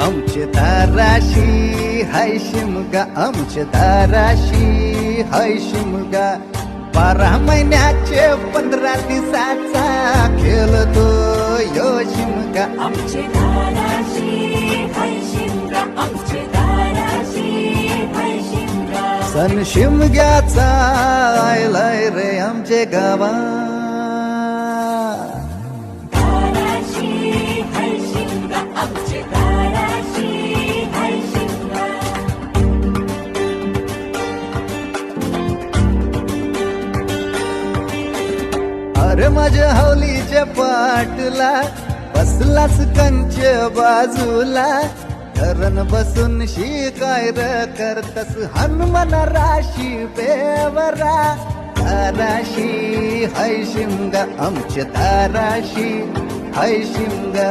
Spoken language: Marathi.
आमचे दाराशी हाय शिमगा, आमचे दाराशी हाय शिमगा. 12 महिन्याचे 15 दिवसाचा खेळतो यो शिमगा. आमचे दाराशी हाय शिमगा, आमचे दाराशी हाय शिमगा. सण शिमग्याचा आयलाय रे आमचे गावा. दाराशी हाय शिमगा, आमचे दाराशी हाय शिमगा. अरे माझ्या हौलीच्या पाटला बसलास कंच बाजूला. धरण बसून शिकाय र करतस हनुमान राशी बेवरा. दाराशी हाय शिमगा, आमच्या दाराशी हाय शिमगा.